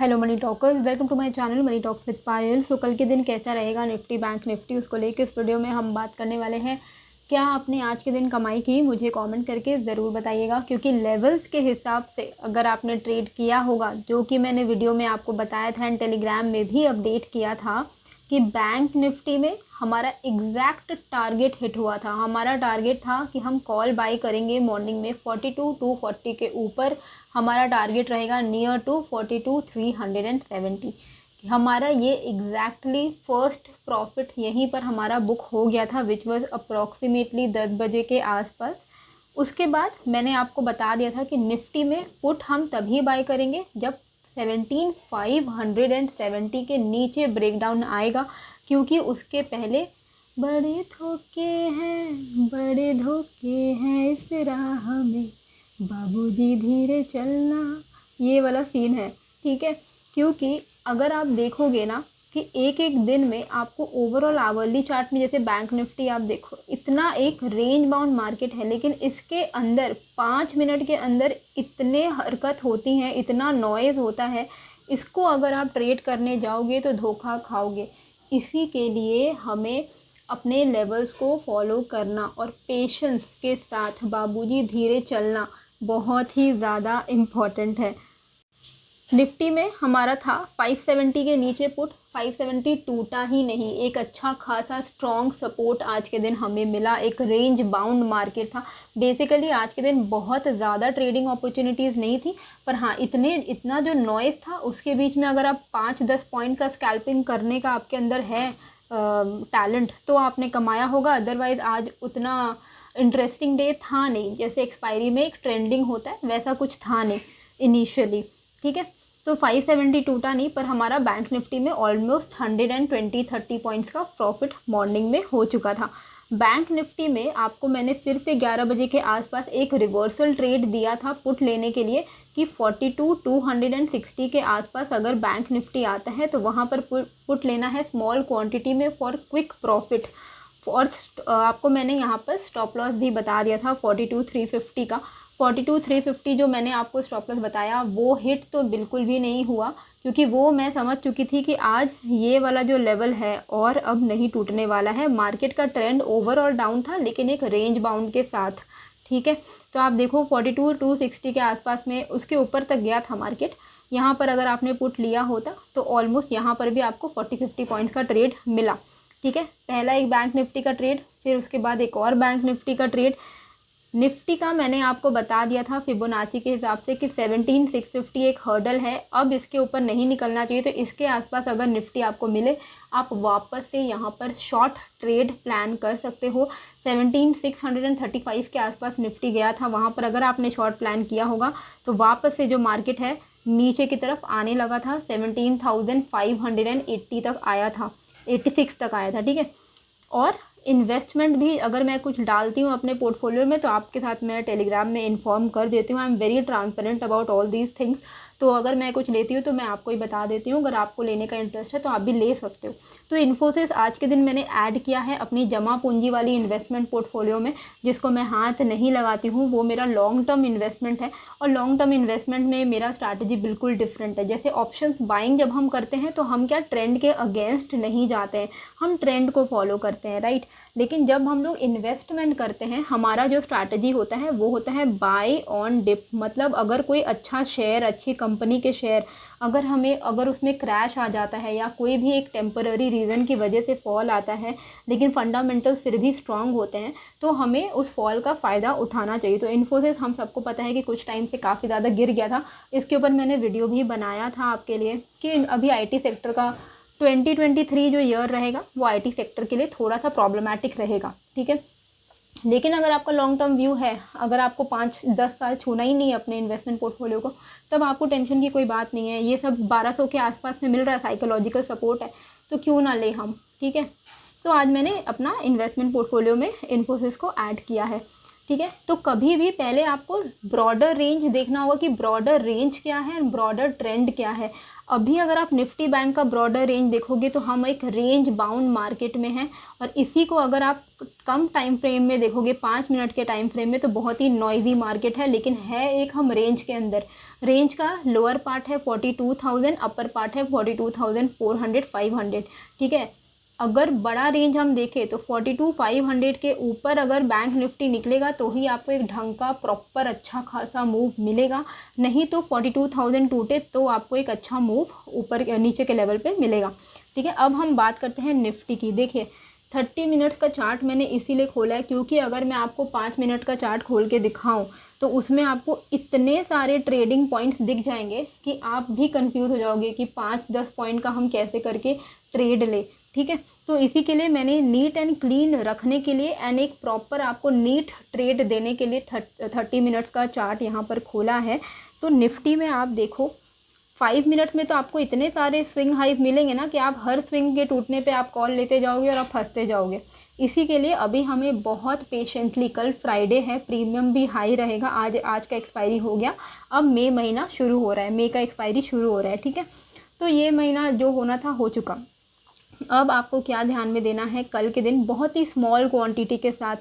Hello money talkers, welcome to my channel money talks with Payal. सो कल के दिन कैसा रहेगा निफ्टी बैंक निफ्टी, उसको लेकर इस वीडियो में हम बात करने वाले हैं। क्या आपने आज के दिन कमाई की, मुझे कमेंट करके ज़रूर बताइएगा, क्योंकि लेवल्स के हिसाब से अगर आपने ट्रेड किया होगा, जो कि मैंने वीडियो में आपको बताया था एंड टेलीग्राम में भी अपडेट किया था कि बैंक निफ्टी में हमारा एग्जैक्ट टारगेट हिट हुआ था। हमारा टारगेट था कि हम कॉल बाई करेंगे मॉर्निंग में 42,240 के ऊपर। हमारा टारगेट रहेगा नियर टू 42,370। हमारा ये एग्जैक्टली फर्स्ट प्रॉफिट यहीं पर हमारा बुक हो गया था, विच वॉज अप्रॉक्सीमेटली 10 बजे के आसपास। उसके बाद मैंने आपको बता दिया था कि निफ्टी में पुट हम तभी बाय करेंगे जब 17,570 के नीचे ब्रेकडाउन आएगा, क्योंकि उसके पहले बड़े धोखे हैं इस राह में, बाबूजी धीरे चलना, ये वाला सीन है। ठीक है, क्योंकि अगर आप देखोगे ना कि एक एक दिन में आपको ओवरऑल आवरली चार्ट में, जैसे बैंक निफ्टी आप देखो, इतना एक रेंज बाउंड मार्केट है, लेकिन इसके अंदर 5 मिनट के अंदर इतने हरकत होती हैं, इतना नॉइज़ होता है। इसको अगर आप ट्रेड करने जाओगे तो धोखा खाओगे। इसी के लिए हमें अपने लेवल्स को फॉलो करना और पेशेंस के साथ बाबूजी धीरे चलना बहुत ही ज़्यादा इम्पॉर्टेंट है। निफ्टी में हमारा था 570 के नीचे पुट, 570 टूटा ही नहीं, एक अच्छा खासा स्ट्रॉन्ग सपोर्ट आज के दिन हमें मिला। एक रेंज बाउंड मार्केट था। बेसिकली आज के दिन बहुत ज़्यादा ट्रेडिंग अपॉर्चुनिटीज़ नहीं थी, पर हाँ इतना जो नॉइज़ था उसके बीच में अगर आप 5-10 पॉइंट का स्कैल्पिंग करने का आपके अंदर है टैलेंट, तो आपने कमाया होगा। अदरवाइज़ आज उतना इंटरेस्टिंग डे था नहीं। जैसे एक्सपायरी में एक ट्रेंडिंग होता है, वैसा कुछ था नहीं इनिशियली। ठीक है, तो 570 टूटा नहीं, पर हमारा बैंक निफ्टी में ऑलमोस्ट 120-130 पॉइंट्स का प्रॉफिट मॉर्निंग में हो चुका था। बैंक निफ्टी में आपको मैंने फिर से 11 बजे के आसपास एक रिवर्सल ट्रेड दिया था पुट लेने के लिए कि 42,260 के आसपास अगर बैंक निफ्टी आता है तो वहाँ पर पुट लेना है स्मॉल क्वांटिटी में फॉर क्विक प्रॉफिट। और आपको मैंने यहाँ पर स्टॉप लॉस भी बता दिया था 42,350 का। 42,350 जो मैंने आपको स्टॉप लॉस बताया वो हिट तो बिल्कुल भी नहीं हुआ, क्योंकि वो मैं समझ चुकी थी कि आज ये वाला जो लेवल है और अब नहीं टूटने वाला है। मार्केट का ट्रेंड ओवरऑल डाउन था, लेकिन एक रेंज बाउंड के साथ। ठीक है, तो आप देखो 42,260 के आसपास में उसके ऊपर तक गया था मार्केट। यहाँ पर अगर आपने पुट लिया होता तो ऑलमोस्ट यहाँ पर भी आपको 40-50 पॉइंट्स का ट्रेड मिला। ठीक है, पहला एक बैंक निफ्टी का ट्रेड, फिर उसके बाद एक और बैंक निफ्टी का ट्रेड। निफ्टी का मैंने आपको बता दिया था फिबोनाची के हिसाब से कि 17,650 एक हर्डल है, अब इसके ऊपर नहीं निकलना चाहिए। तो इसके आसपास अगर निफ्टी आपको मिले, आप वापस से यहाँ पर शॉर्ट ट्रेड प्लान कर सकते हो। 17,635 के आसपास निफ्टी गया था, वहाँ पर अगर आपने शॉर्ट प्लान किया होगा तो वापस से जो मार्केट है नीचे की तरफ आने लगा था। 17,580 तक आया था, 86 तक आया था। ठीक है, और इन्वेस्टमेंट भी अगर मैं कुछ डालती हूँ अपने पोर्टफोलियो में तो आपके साथ मैं टेलीग्राम में इन्फॉर्म कर देती हूँ। I am very transparent about all these things. तो अगर मैं कुछ लेती हूँ तो मैं आपको ही बता देती हूँ, अगर आपको लेने का इंटरेस्ट है तो आप भी ले सकते हो। तो इन्फोसिस आज के दिन मैंने ऐड किया है अपनी जमा पूंजी वाली इन्वेस्टमेंट पोर्टफोलियो में, जिसको मैं हाथ नहीं लगाती हूँ। वो मेरा लॉन्ग टर्म इन्वेस्टमेंट है, और लॉन्ग टर्म इन्वेस्टमेंट में मेरा स्ट्रैटेजी बिल्कुल डिफरेंट है। जैसे ऑप्शंस बाइंग जब हम करते हैं तो हम क्या ट्रेंड के अगेंस्ट नहीं जाते हैं, हम ट्रेंड को फॉलो करते हैं, राइट। लेकिन जब हम लोग इन्वेस्टमेंट करते हैं, हमारा जो स्ट्रैटेजी होता है वो होता है बाय ऑन डिप। मतलब अगर कोई अच्छा शेयर, अच्छी कंपनी के शेयर अगर उसमें क्रैश आ जाता है या कोई भी एक टेम्पररी रीज़न की वजह से फॉल आता है, लेकिन फंडामेंटल्स फिर भी स्ट्रांग होते हैं, तो हमें उस फॉल का फ़ायदा उठाना चाहिए। तो इन्फोसिस हम सबको पता है कि कुछ टाइम से काफ़ी ज़्यादा गिर गया था। इसके ऊपर मैंने वीडियो भी बनाया था आपके लिए कि अभी IT सेक्टर का 2023 जो ईयर रहेगा वो IT सेक्टर के लिए थोड़ा सा प्रॉब्लमैटिक रहेगा। ठीक है, लेकिन अगर आपका लॉन्ग टर्म व्यू है, अगर आपको 5-10 साल छूना ही नहीं है अपने इन्वेस्टमेंट पोर्टफोलियो को, तब आपको टेंशन की कोई बात नहीं है। ये सब 1200 के आसपास में मिल रहा है, साइकोलॉजिकल सपोर्ट है, तो क्यों ना ले हम। ठीक है, तो आज मैंने अपना इन्वेस्टमेंट पोर्टफोलियो में इन्फोसिस को ऐड किया है। ठीक है। तो कभी भी पहले आपको ब्रॉडर रेंज देखना होगा कि ब्रॉडर रेंज क्या है एंड ब्रॉडर ट्रेंड क्या है। अभी अगर आप निफ्टी बैंक का ब्रॉडर रेंज देखोगे तो हम एक रेंज बाउंड मार्केट में हैं, और इसी को अगर आप कम टाइम फ्रेम में देखोगे, 5 मिनट के टाइम फ्रेम में, तो बहुत ही नॉइजी मार्केट है, लेकिन है एक हम रेंज के अंदर। रेंज का लोअर पार्ट है 42,000, अपर पार्ट है 42,400 500, ठीक है। अगर बड़ा रेंज हम देखें तो 42,500 के ऊपर अगर बैंक निफ्टी निकलेगा तो ही आपको एक ढंग का प्रॉपर अच्छा खासा मूव मिलेगा, नहीं तो 42,000 टूटे तो आपको एक अच्छा मूव ऊपर नीचे के लेवल पे मिलेगा, ठीक है। अब हम बात करते हैं निफ्टी की। देखिए 30 मिनट्स का चार्ट मैंने इसीलिए खोला है क्योंकि अगर मैं आपको 5 मिनट का चार्ट खोल के दिखाऊं तो उसमें आपको इतने सारे ट्रेडिंग पॉइंट्स दिख जाएंगे कि आप भी कंफ्यूज हो जाओगे कि 5-10 पॉइंट का हम कैसे करके ट्रेड ले, ठीक है। तो इसी के लिए मैंने नीट एंड क्लीन रखने के लिए एंड एक प्रॉपर आपको नीट ट्रेड देने के लिए 30 मिनट्स का चार्ट यहाँ पर खोला है। तो निफ्टी में आप देखो 5 मिनट्स में तो आपको इतने सारे स्विंग हाइज मिलेंगे ना कि आप हर स्विंग के टूटने पे आप कॉल लेते जाओगे और आप फंसते जाओगे। इसी के लिए अभी हमें बहुत पेशेंटली, कल फ्राइडे है, प्रीमियम भी हाई रहेगा, आज का एक्सपायरी हो गया, अब मई महीना शुरू हो रहा है, मई का एक्सपायरी शुरू हो रहा है, ठीक है। तो ये महीना जो होना था हो चुका। अब आपको क्या ध्यान में देना है, कल के दिन बहुत ही स्मॉल क्वांटिटी के साथ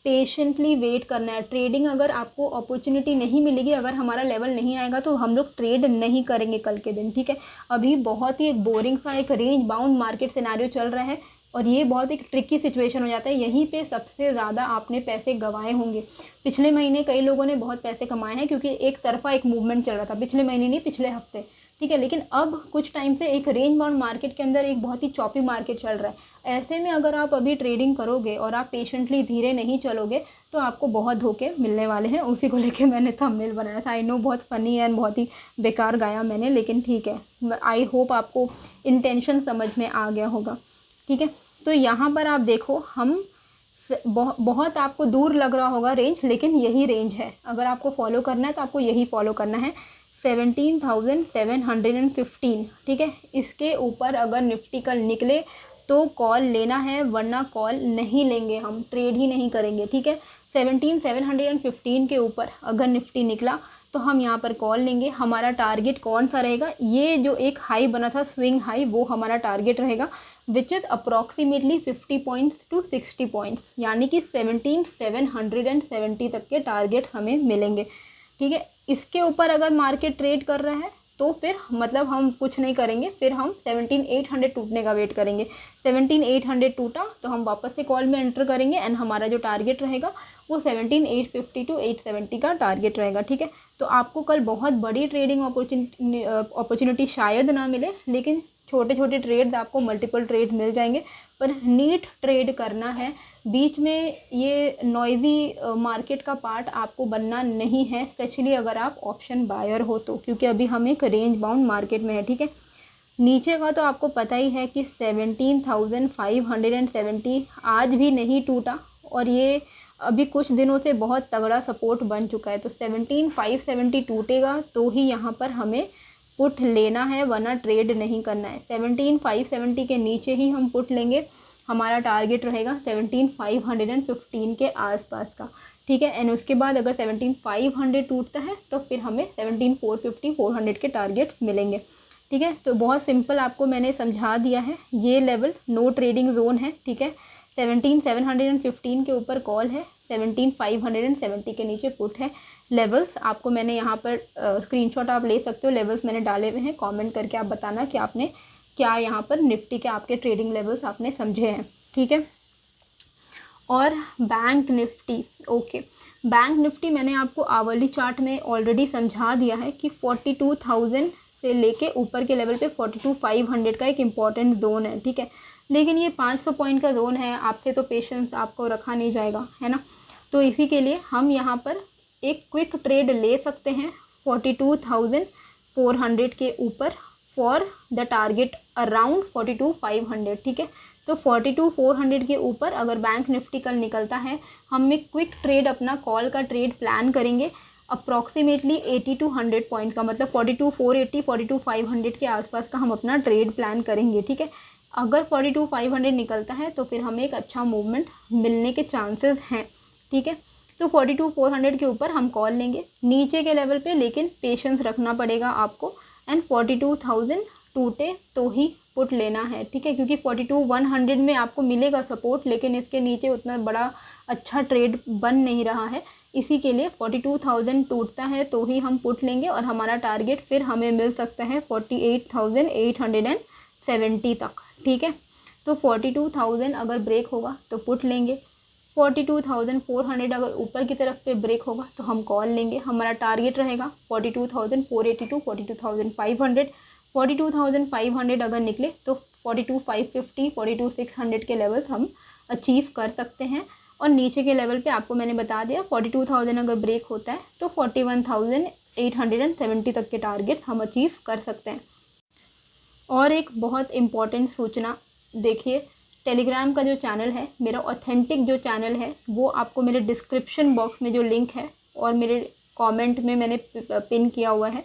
पेशेंटली वेट करना है। ट्रेडिंग अगर आपको अपॉर्चुनिटी नहीं मिलेगी, अगर हमारा लेवल नहीं आएगा तो हम लोग ट्रेड नहीं करेंगे कल के दिन, ठीक है। अभी बहुत ही एक बोरिंग सा एक रेंज बाउंड मार्केट सिनेरियो चल रहा है और ये बहुत एक ट्रिकी सिचुएशन हो जाता है, यहीं पे सबसे ज़्यादा आपने पैसे गंवाए होंगे। पिछले महीने कई लोगों ने बहुत पैसे कमाए हैं क्योंकि एक तरफा एक मूवमेंट चल रहा था, पिछले महीने नहीं पिछले हफ्ते, ठीक है। लेकिन अब कुछ टाइम से एक रेंज बाउंड मार्केट के अंदर एक बहुत ही चॉपी मार्केट चल रहा है। ऐसे में अगर आप अभी ट्रेडिंग करोगे और आप पेशेंटली धीरे नहीं चलोगे तो आपको बहुत धोखे मिलने वाले हैं। उसी को लेके मैंने थंबनेल बनाया था। आई नो बहुत फ़नी है एंड बहुत ही बेकार गाया मैंने, लेकिन ठीक है, आई होप आपको इंटेंशन समझ में आ गया होगा, ठीक है। तो यहाँ पर आप देखो, हम बहुत आपको दूर लग रहा होगा रेंज, लेकिन यही रेंज है। अगर आपको फॉलो करना है तो आपको यही फॉलो करना है, 17,715, ठीक है। इसके ऊपर अगर निफ्टी कल निकले तो कॉल लेना है, वरना कॉल नहीं लेंगे, हम ट्रेड ही नहीं करेंगे, ठीक है। 17,715 के ऊपर अगर निफ्टी निकला तो हम यहाँ पर कॉल लेंगे। हमारा टारगेट कौन सा रहेगा, ये जो एक हाई बना था स्विंग हाई, वो हमारा टारगेट रहेगा, which is approximately 50 points to 60 points, यानी कि 17,770 तक के टारगेट्स हमें मिलेंगे, ठीक है। इसके ऊपर अगर मार्केट ट्रेड कर रहा है तो फिर मतलब हम कुछ नहीं करेंगे, फिर हम 17,800 टूटने का वेट करेंगे। 17,800 टूटा तो हम वापस से कॉल में एंटर करेंगे एंड हमारा जो टारगेट रहेगा वो 17,850 टू 870 का टारगेट रहेगा, ठीक है। तो आपको कल बहुत बड़ी ट्रेडिंग अपॉर्चुनिटी शायद ना मिले, लेकिन छोटे छोटे ट्रेड्स आपको मल्टीपल ट्रेड मिल जाएंगे, पर नीट ट्रेड करना है। बीच में ये नॉइज़ी मार्केट का पार्ट आपको बनना नहीं है, स्पेशली अगर आप ऑप्शन बायर हो तो, क्योंकि अभी हम एक रेंज बाउंड मार्केट में है, ठीक है। नीचे का तो आपको पता ही है कि 17,570 आज भी नहीं टूटा और ये अभी कुछ दिनों से बहुत तगड़ा सपोर्ट बन चुका है। तो 17,570 टूटेगा तो ही यहाँ पर हमें पुट लेना है, वरना ट्रेड नहीं करना है। 17,570 के नीचे ही हम पुट लेंगे, हमारा टारगेट रहेगा 17,515 के आसपास का, ठीक है। एंड उसके बाद अगर 17,500 टूटता है तो फिर हमें 17,450 400 के टारगेट्स मिलेंगे, ठीक है। तो बहुत सिंपल आपको मैंने समझा दिया है। ये लेवल नो ट्रेडिंग जोन है, ठीक है। 17,715 के ऊपर कॉल है, 17,570 के नीचे पुट है। लेवल्स आपको मैंने यहाँ पर स्क्रीनशॉट आप ले सकते हो, लेवल्स मैंने डाले हुए हैं, कमेंट करके आप बताना कि आपने क्या यहाँ पर निफ्टी के आपके ट्रेडिंग लेवल्स आपने समझे हैं, ठीक है। और bank Nifty, okay, bank Nifty मैंने आपको आवरली चार्ट में ऑलरेडी समझा दिया है कि 42,000 से लेके ऊपर के लेवल पे 42,500 का एक इम्पॉर्टेंट जोन है, ठीक है। लेकिन ये 500 पॉइंट का जोन है, आपसे तो पेशेंस आपको रखा नहीं जाएगा, है ना। तो इसी के लिए हम यहाँ पर एक क्विक ट्रेड ले सकते हैं 42,400 के ऊपर फॉर द टारगेट अराउंड 42,500, ठीक है। तो 42,400 के ऊपर अगर बैंक निफ्टी कल निकलता है, हम एक क्विक ट्रेड अपना कॉल का ट्रेड प्लान करेंगे अप्रॉक्सीमेटली 80 to 100 पॉइंट का, मतलब 42,480 42,500 के आसपास का हम अपना ट्रेड प्लान करेंगे, ठीक है। अगर 42,500 निकलता है तो फिर हमें एक अच्छा मूवमेंट मिलने के चांसेस हैं, ठीक है। तो 42,400 के ऊपर हम कॉल लेंगे नीचे के लेवल पे, लेकिन पेशेंस रखना पड़ेगा आपको। एंड 42,000 टूटे तो ही पुट लेना है, ठीक है, क्योंकि 42,100 में आपको मिलेगा सपोर्ट, लेकिन इसके नीचे उतना बड़ा अच्छा ट्रेड बन नहीं रहा है। इसी के लिए 42,000 टूटता है तो ही हम पुट लेंगे, और हमारा टारगेट फिर हमें मिल सकता है 48,870 तक, ठीक है। तो 42,000 अगर ब्रेक होगा तो पुट लेंगे, 42,400 अगर ऊपर की तरफ पे ब्रेक होगा तो हम कॉल लेंगे। हमारा टारगेट रहेगा 42,482, 42,500। 42,500 अगर निकले तो 42,550, 42,600 के लेवल्स हम अचीव कर सकते हैं। और नीचे के लेवल पे आपको मैंने बता दिया 42,000 अगर ब्रेक होता है तो 41,870 तक के टारगेट्स हम अचीव कर सकते हैं। और एक बहुत इम्पॉर्टेंट सूचना, देखिए टेलीग्राम का जो चैनल है, मेरा ऑथेंटिक जो चैनल है, वो आपको मेरे डिस्क्रिप्शन बॉक्स में जो लिंक है और मेरे कमेंट में मैंने पिन किया हुआ है,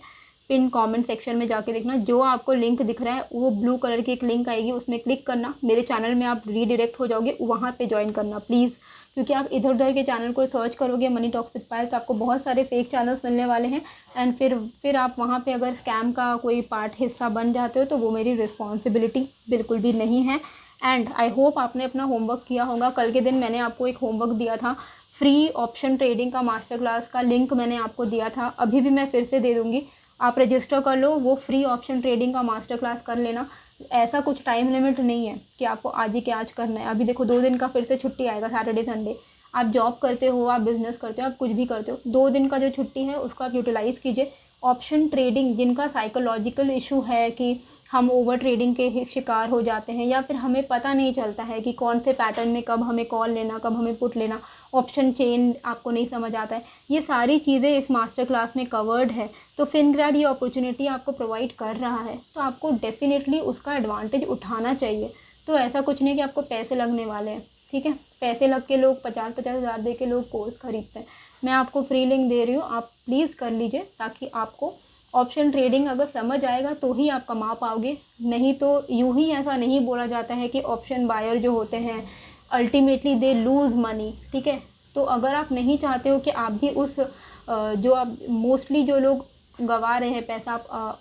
पिन कमेंट सेक्शन में जाके देखना, जो आपको लिंक दिख रहा है वो ब्लू कलर की एक लिंक आएगी, उसमें क्लिक करना, मेरे चैनल में आप रीडायरेक्ट हो जाओगे, वहाँ पे ज्वाइन करना प्लीज़। क्योंकि आप इधर उधर के चैनल को सर्च करोगे मनी टॉक्स विद पायल, तो आपको बहुत सारे फेक चैनल्स मिलने वाले हैं। एंड फिर आप वहाँ पे अगर स्कैम का कोई पार्ट हिस्सा बन जाते हो तो वो मेरी रिस्पॉन्सिबिलिटी बिल्कुल भी नहीं है। एंड आई होप आपने अपना होमवर्क किया होगा। कल के दिन मैंने आपको एक होमवर्क दिया था, फ्री ऑप्शन ट्रेडिंग का मास्टर क्लास का लिंक मैंने आपको दिया था, अभी भी मैं फिर से दे दूँगी, आप रजिस्टर कर लो, वो फ्री ऑप्शन ट्रेडिंग का मास्टर क्लास कर लेना। ऐसा कुछ टाइम लिमिट नहीं है कि आपको आज ही के आज करना है। अभी देखो 2 दिन का फिर से छुट्टी आएगा, सैटरडे संडे। आप जॉब करते हो, आप बिज़नेस करते हो, आप कुछ भी करते हो, 2 दिन का जो छुट्टी है उसको आप यूटिलाइज़ कीजिए। ऑप्शन ट्रेडिंग, जिनका साइकोलॉजिकल इशू है कि हम ओवर ट्रेडिंग के शिकार हो जाते हैं, या फिर हमें पता नहीं चलता है कि कौन से पैटर्न में कब हमें कॉल लेना, कब हमें पुट लेना, ऑप्शन चेन आपको नहीं समझ आता है, ये सारी चीज़ें इस मास्टर क्लास में कवर्ड है। तो फिनग्रैड ये अपॉर्चुनिटी आपको प्रोवाइड कर रहा है, तो आपको डेफिनेटली उसका एडवांटेज उठाना चाहिए। तो ऐसा कुछ नहीं कि आपको पैसे लगने वाले हैं, ठीक है, पैसे लग के लोग 50-50 हज़ार दे के लोग कोर्स खरीदते हैं। मैं आपको फ्री लिंक दे रही हूँ, आप प्लीज़ कर लीजिए, ताकि आपको ऑप्शन ट्रेडिंग अगर समझ आएगा तो ही आप कमा पाओगे। नहीं तो यूं ही ऐसा नहीं बोला जाता है कि ऑप्शन बायर जो होते हैं अल्टीमेटली दे लूज़ मनी, ठीक है। तो अगर आप नहीं चाहते हो कि आप भी उस जो आप मोस्टली जो लोग गंवा रहे हैं पैसा,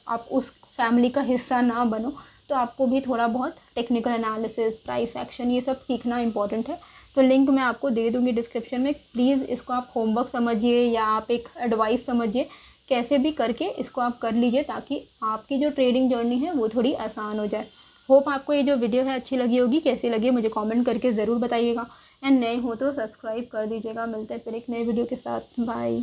आप उस फैमिली का हिस्सा ना बनो, तो आपको भी थोड़ा बहुत टेक्निकल एनालिसिस, प्राइस एक्शन, ये सब सीखना इंपॉर्टेंट है। तो लिंक मैं आपको दे दूँगी डिस्क्रिप्शन में, प्लीज़ इसको आप होमवर्क समझिए या आप एक एडवाइस समझिए, कैसे भी करके इसको आप कर लीजिए, ताकि आपकी जो ट्रेडिंग जर्नी है वो थोड़ी आसान हो जाए। होप आपको ये जो वीडियो है अच्छी लगी होगी, कैसी लगी मुझे कमेंट करके ज़रूर बताइएगा। एंड नए हो तो सब्सक्राइब कर दीजिएगा। मिलते हैं फिर एक नए वीडियो के साथ, बाय।